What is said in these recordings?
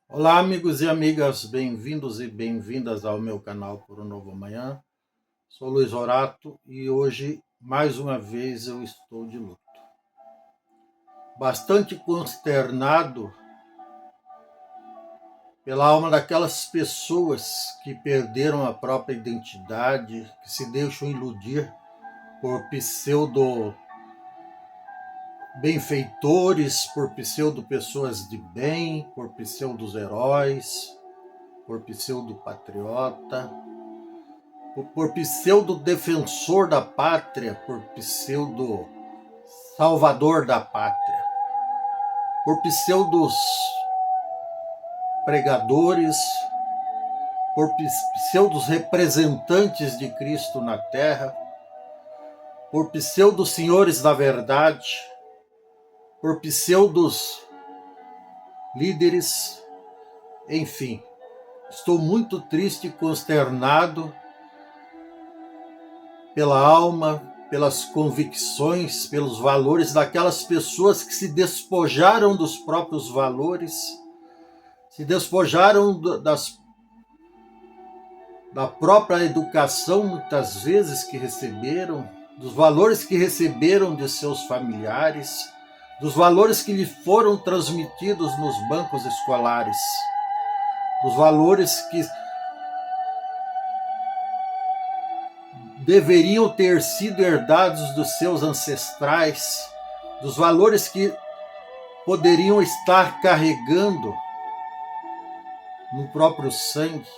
Olá, amigos e amigas, bem-vindos e bem-vindas ao meu canal Por um Novo Amanhã. Sou Luiz Horato e hoje, mais uma vez, eu estou de luto. Bastante consternado pela alma daquelas pessoas que perderam a própria identidade, que se deixam iludir por pseudo-benfeitores, por pseudo-pessoas de bem, por pseudo-heróis, por pseudo-patriota, por pseudo-defensor da pátria, por pseudo-salvador da pátria, por pseudos-pregadores, por pseudos-representantes de Cristo na terra, por pseudo-senhores da verdade, por pseudos-líderes, enfim. Estou muito triste e consternado pela alma, pelas convicções, pelos valores daquelas pessoas que se despojaram dos próprios valores, se despojaram da própria educação, muitas vezes, que receberam, dos valores que receberam de seus familiares, dos valores que lhe foram transmitidos nos bancos escolares, dos valores que deveriam ter sido herdados dos seus ancestrais, dos valores que poderiam estar carregando no próprio sangue,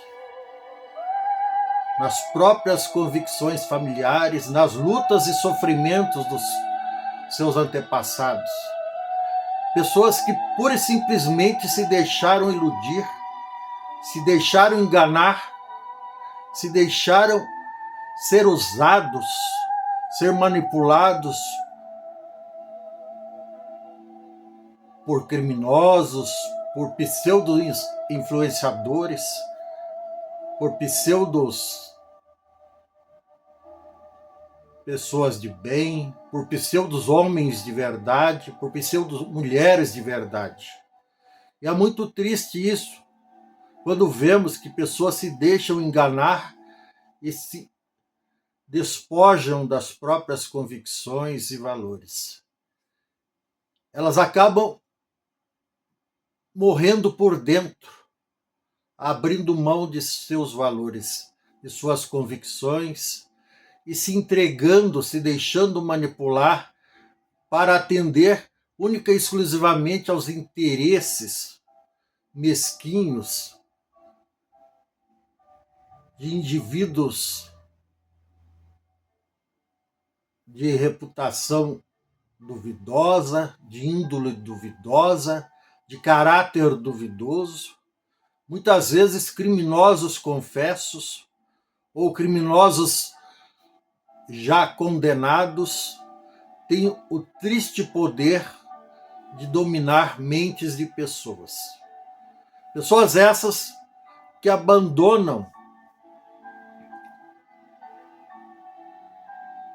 nas próprias convicções familiares, nas lutas e sofrimentos dos seus antepassados. Pessoas que pura e simplesmente se deixaram iludir, se deixaram enganar, se deixaram ser usados, ser manipulados por criminosos, por pseudo-influenciadores, por pseudos pessoas de bem, por pseudos homens de verdade, por pseudos mulheres de verdade. E é muito triste isso, quando vemos que pessoas se deixam enganar e se despojam das próprias convicções e valores. Elas acabam morrendo por dentro, abrindo mão de seus valores, de suas convicções e se entregando, se deixando manipular para atender única e exclusivamente aos interesses mesquinhos de indivíduos de reputação duvidosa, de índole duvidosa, de caráter duvidoso, muitas vezes criminosos confessos ou criminosos já condenados têm o triste poder de dominar mentes de pessoas. Pessoas essas que abandonam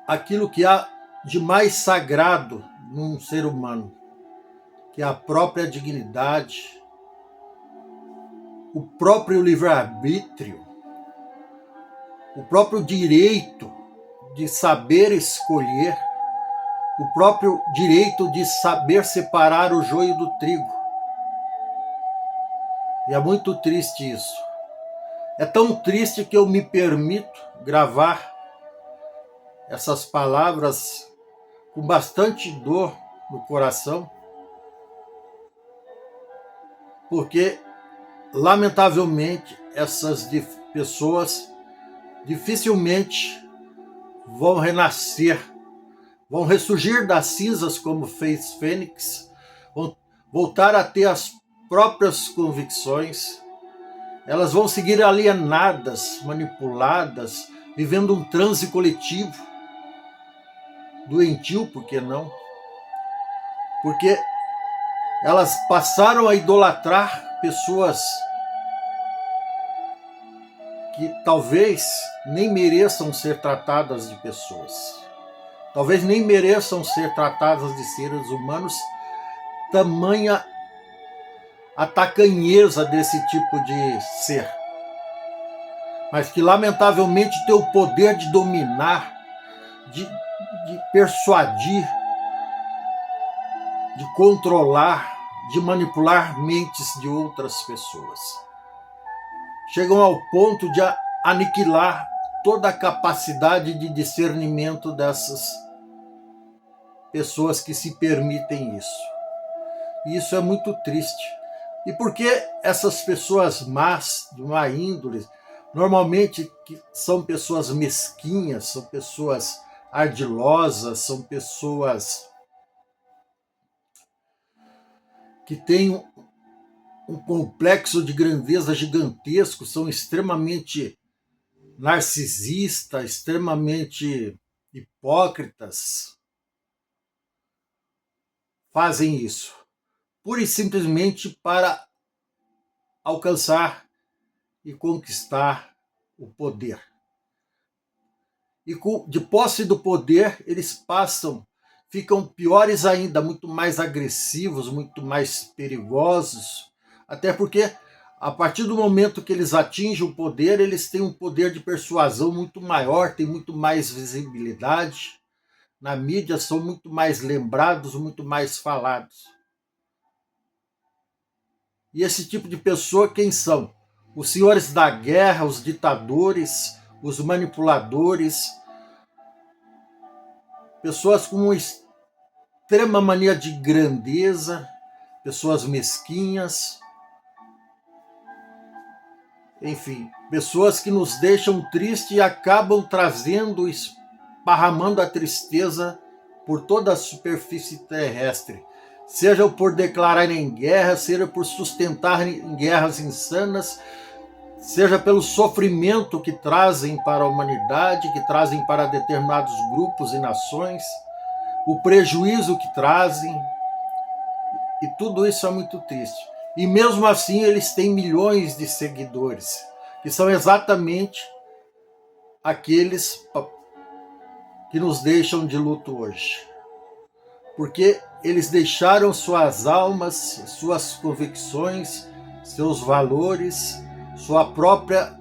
aquilo que há de mais sagrado num ser humano, que é a própria dignidade, o próprio livre-arbítrio, o próprio direito de saber escolher, o próprio direito de saber separar o joio do trigo. E é muito triste isso. É tão triste que eu me permito gravar essas palavras com bastante dor no coração, porque, lamentavelmente, essas pessoas dificilmente vão renascer, vão ressurgir das cinzas como fez Fênix, vão voltar a ter as próprias convicções, elas vão seguir alienadas, manipuladas, vivendo um transe coletivo, doentio, por que não? Porque elas passaram a idolatrar pessoas que talvez nem mereçam ser tratadas de pessoas. Talvez nem mereçam ser tratadas de seres humanos, tamanha a tacanheza desse tipo de ser, mas que lamentavelmente tem o poder de dominar, de persuadir, de controlar, de manipular mentes de outras pessoas. Chegam ao ponto de aniquilar toda a capacidade de discernimento dessas pessoas que se permitem isso. E isso é muito triste. E por que essas pessoas más, de má índole, normalmente são pessoas mesquinhas, são pessoas ardilosas, são pessoas que têm um complexo de grandeza gigantesco, são extremamente narcisistas, extremamente hipócritas, fazem isso pura e simplesmente para alcançar e conquistar o poder. E de posse do poder, eles ficam piores ainda, muito mais agressivos, muito mais perigosos, até porque a partir do momento que eles atingem o poder, eles têm um poder de persuasão muito maior, têm muito mais visibilidade, na mídia são muito mais lembrados, muito mais falados. E esse tipo de pessoa quem são? Os senhores da guerra, os ditadores, os manipuladores, pessoas com uma extrema mania de grandeza, pessoas mesquinhas, enfim, pessoas que nos deixam tristes e acabam trazendo, esparramando a tristeza por toda a superfície terrestre, seja por declararem guerra, seja por sustentarem guerras insanas, seja pelo sofrimento que trazem para a humanidade, que trazem para determinados grupos e nações, o prejuízo que trazem, e tudo isso é muito triste. E mesmo assim eles têm milhões de seguidores, que são exatamente aqueles que nos deixam de luto hoje. Porque eles deixaram suas almas, suas convicções, seus valores, sua própria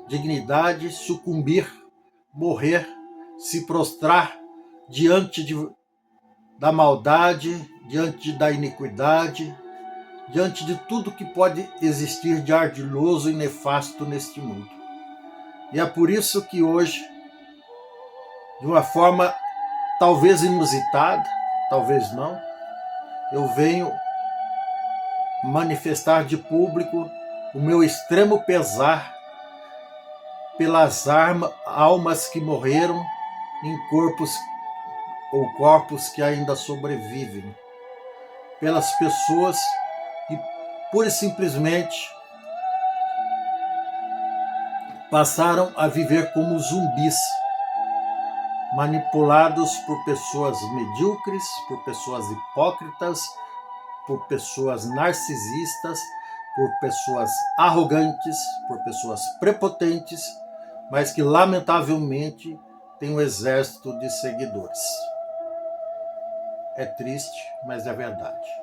dignidade sucumbir, morrer, se prostrar diante da maldade, diante da iniquidade, diante de tudo que pode existir de ardiloso e nefasto neste mundo. E é por isso que hoje, de uma forma talvez inusitada, talvez não, eu venho manifestar de público o meu extremo pesar pelas almas que morreram em corpos que ainda sobrevivem, pelas pessoas que pura e simplesmente passaram a viver como zumbis, manipulados por pessoas medíocres, por pessoas hipócritas, por pessoas narcisistas, por pessoas arrogantes, por pessoas prepotentes, mas que lamentavelmente tem um exército de seguidores. É triste, mas é verdade.